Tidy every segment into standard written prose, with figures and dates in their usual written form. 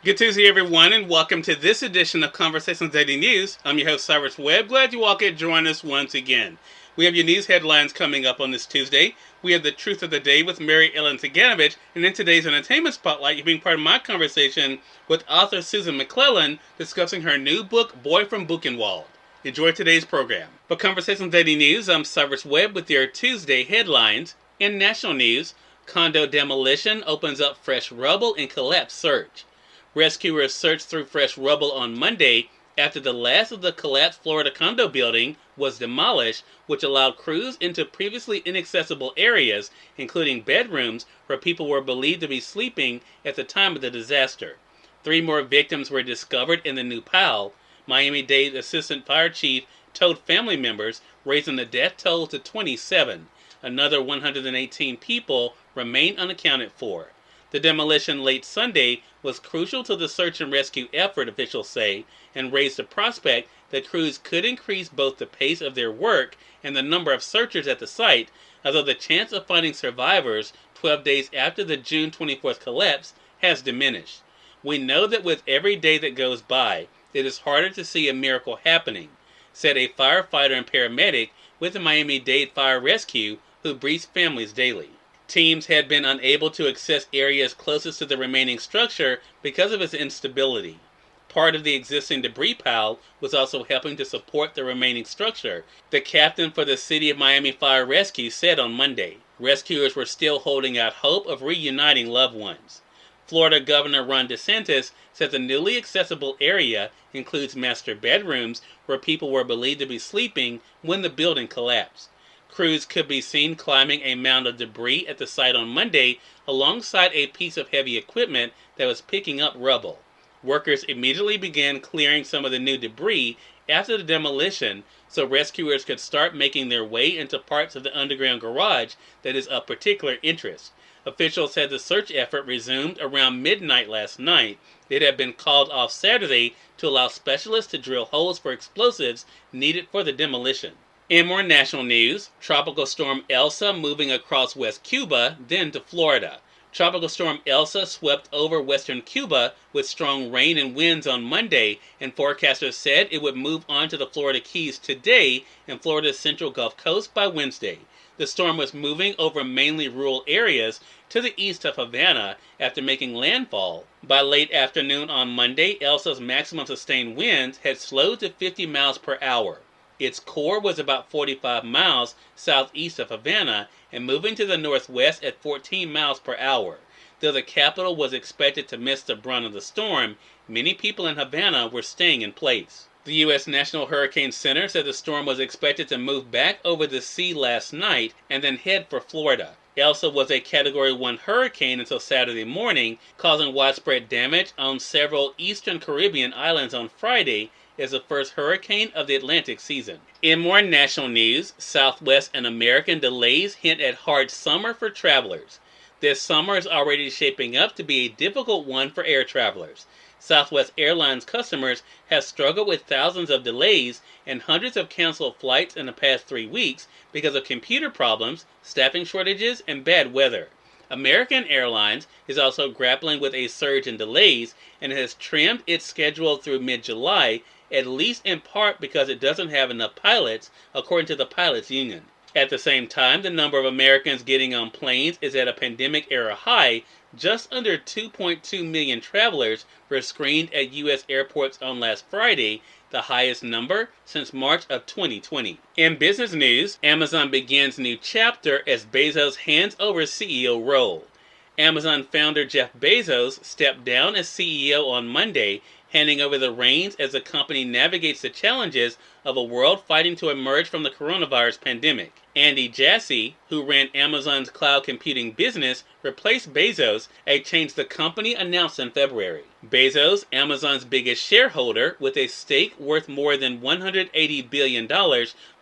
Good Tuesday, everyone, and welcome to this edition of Conversations Daily News. I'm your host, Cyrus Webb. Glad you all could join us once again. We have your news headlines coming up on this Tuesday. We have the truth of the day with Mary Ellen Ciganovich, and in today's entertainment spotlight, you're being part of my conversation with author Susan McClelland discussing her new book, Boy from Buchenwald. Enjoy today's program. For Conversations Daily News, I'm Cyrus Webb with your Tuesday headlines. In national news, condo demolition opens up fresh rubble in collapse search. Rescuers searched through fresh rubble on Monday after the last of the collapsed Florida condo building was demolished, which allowed crews into previously inaccessible areas, including bedrooms where people were believed to be sleeping at the time of the disaster. 3 more victims were discovered in the new pile. Miami-Dade Assistant Fire Chief told family members, raising the death toll to 27. Another 118 people remain unaccounted for. The demolition late Sunday was crucial to the search and rescue effort, officials say, and raised the prospect that crews could increase both the pace of their work and the number of searchers at the site, although the chance of finding survivors 12 days after the June 24th collapse has diminished. We know that with every day that goes by, it is harder to see a miracle happening, said a firefighter and paramedic with the Miami-Dade Fire Rescue who briefs families daily. Teams had been unable to access areas closest to the remaining structure because of its instability. Part of the existing debris pile was also helping to support the remaining structure, the captain for the City of Miami Fire Rescue said on Monday. Rescuers were still holding out hope of reuniting loved ones. Florida Governor Ron DeSantis said the newly accessible area includes master bedrooms where people were believed to be sleeping when the building collapsed. Crews could be seen climbing a mound of debris at the site on Monday alongside a piece of heavy equipment that was picking up rubble. Workers immediately began clearing some of the new debris after the demolition so rescuers could start making their way into parts of the underground garage that is of particular interest. Officials said the search effort resumed around midnight last night. It had been called off Saturday to allow specialists to drill holes for explosives needed for the demolition. In more national news, Tropical Storm Elsa moving across West Cuba, then to Florida. Tropical Storm Elsa swept over western Cuba with strong rain and winds on Monday, and forecasters said it would move on to the Florida Keys today and Florida's central Gulf Coast by Wednesday. The storm was moving over mainly rural areas to the east of Havana after making landfall. By late afternoon on Monday, Elsa's maximum sustained winds had slowed to 50 miles per hour. Its core was about 45 miles southeast of Havana and moving to the northwest at 14 miles per hour. Though the capital was expected to miss the brunt of the storm, many people in Havana were staying in place. The U.S. National Hurricane Center said the storm was expected to move back over the sea last night and then head for Florida. Elsa was a Category 1 hurricane until Saturday morning, causing widespread damage on several eastern Caribbean islands on Friday as the first hurricane of the Atlantic season. In more national news, Southwest and American delays hint at hard summer for travelers. This summer is already shaping up to be a difficult one for air travelers. Southwest Airlines customers have struggled with thousands of delays and hundreds of canceled flights in the past 3 weeks because of computer problems, staffing shortages, and bad weather. American Airlines is also grappling with a surge in delays and has trimmed its schedule through mid-July, at least in part because it doesn't have enough pilots, according to the pilots union. At the same time, the number of Americans getting on planes is at a pandemic-era high. Just under 2.2 million travelers were screened at U.S. airports on last Friday, the highest number since March of 2020. In business news, Amazon begins new chapter as Bezos hands over CEO role. Amazon founder Jeff Bezos stepped down as CEO on Monday, handing over the reins as the company navigates the challenges of a world fighting to emerge from the coronavirus pandemic. Andy Jassy, who ran Amazon's cloud computing business, replaced Bezos, a change the company announced in February. Bezos, Amazon's biggest shareholder, with a stake worth more than $180 billion,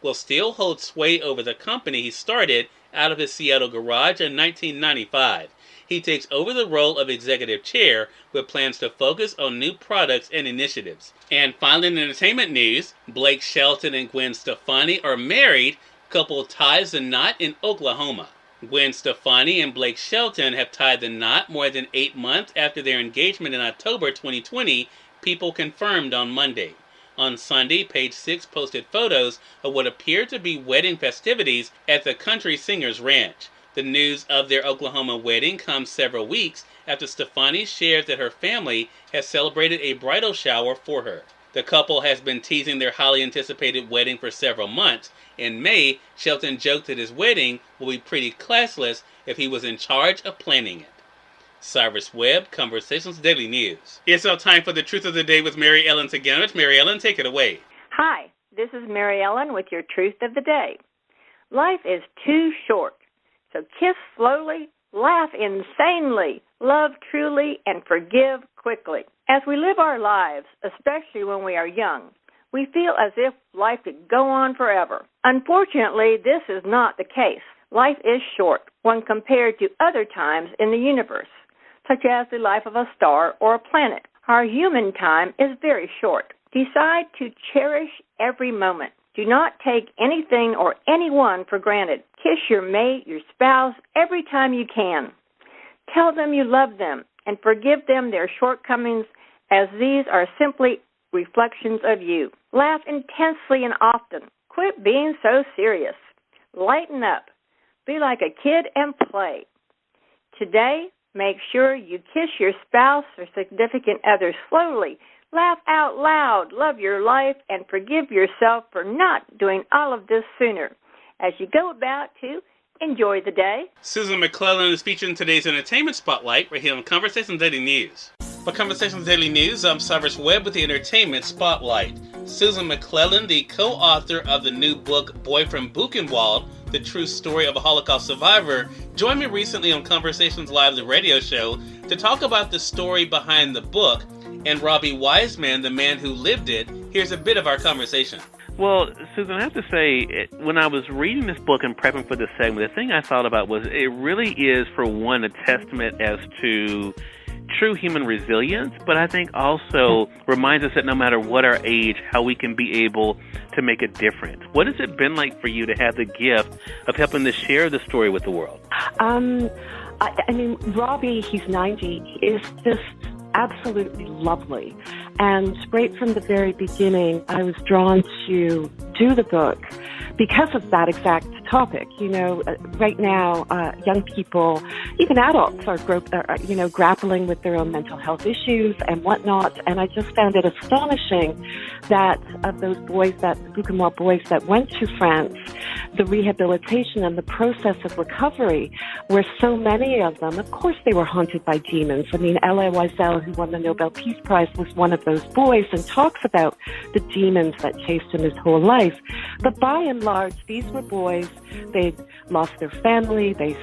will still hold sway over the company he started out of his Seattle garage in 1995. He takes over the role of executive chair with plans to focus on new products and initiatives. And finally, in entertainment news, Blake Shelton and Gwen Stefani are married. Couple ties the knot in Oklahoma. Gwen Stefani and Blake Shelton have tied the knot more than 8 months after their engagement in October 2020, People confirmed on Monday. On Sunday, Page Six posted photos of what appeared to be wedding festivities at the country singer's ranch. The news of their Oklahoma wedding comes several weeks after Stefani shared that her family has celebrated a bridal shower for her. The couple has been teasing their highly anticipated wedding for several months. In May, Shelton joked that his wedding will be pretty classless if he was in charge of planning it. Cyrus Webb, Conversations Daily News. It's now time for the Truth of the Day with Mary Ellen Ciganovich. Mary Ellen, take it away. Hi, this is Mary Ellen with your Truth of the Day. Life is too short, so kiss slowly, laugh insanely, love truly, and forgive quickly. As we live our lives, especially when we are young, we feel as if life could go on forever. Unfortunately, this is not the case. Life is short when compared to other times in the universe, such as the life of a star or a planet. Our human time is very short. Decide to cherish every moment. Do not take anything or anyone for granted. Kiss your mate, your spouse, every time you can. Tell them you love them and forgive them their shortcomings, as these are simply reflections of you. Laugh intensely and often. Quit being so serious. Lighten up. Be like a kid and play. Today, make sure you kiss your spouse or significant other slowly. Laugh out loud, love your life, and forgive yourself for not doing all of this sooner. As you go about to enjoy the day. Susan McClelland is featured in today's Entertainment Spotlight right here on Conversations Daily News. For Conversations Daily News, I'm Cyrus Webb with the Entertainment Spotlight. Susan McClelland, the co-author of the new book Boy from Buchenwald, The True Story of a Holocaust Survivor, joined me recently on Conversations Live, the radio show, to talk about the story behind the book, and Robbie Wiseman, the man who lived it. Here's a bit of our conversation. Well, Susan, I have to say, when I was reading this book and prepping for this segment, the thing I thought about was it really is, for one, a testament as to true human resilience, but I think also reminds us that no matter what our age, how we can be able to make a difference. What has it been like for you to have the gift of helping to share the story with the world? I mean, Robbie, he's 90, is just absolutely lovely. And right from the very beginning, I was drawn to do the book because of that exact topic. You know, right now, young people, even adults, are grappling with their own mental health issues and whatnot. And I just found it astonishing that of those boys, the Buchenwald boys that went to France, the rehabilitation and the process of recovery, where so many of them, of course, they were haunted by demons. I mean, Elie Wiesel, who won the Nobel Peace Prize, was one of those boys and talks about the demons that chased him his whole life. But by and large, these were boys. They'd lost their family. They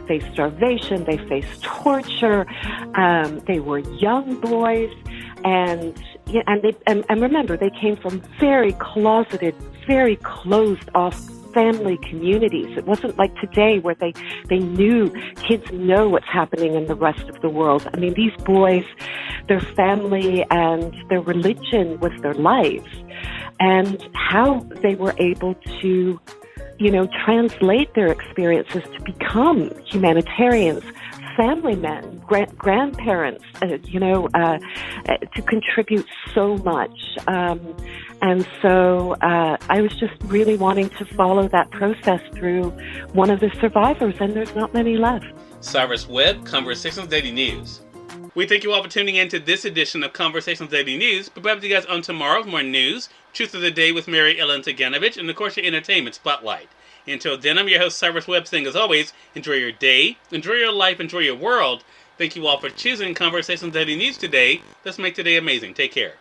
faced starvation. They faced torture. They were young boys, and remember, they came from very closeted, very closed off family communities. It wasn't like today where they knew, kids know what's happening in the rest of the world. I mean, these boys, their family and their religion was their lives, and how they were able to, translate their experiences to become humanitarians, family men, grandparents, to contribute so much. And so I was just really wanting to follow that process through one of the survivors, and there's not many left. Cyrus Webb, Conversations Daily News. We thank you all for tuning in to this edition of Conversations Daily News. But back with you guys on tomorrow with more news, Truth of the Day with Mary Ellen Ciganovich, and of course your Entertainment Spotlight. Until then, I'm your host, Cyrus Webb, saying as always, enjoy your day, enjoy your life, enjoy your world. Thank you all for choosing Conversations Daily News today. Let's make today amazing. Take care.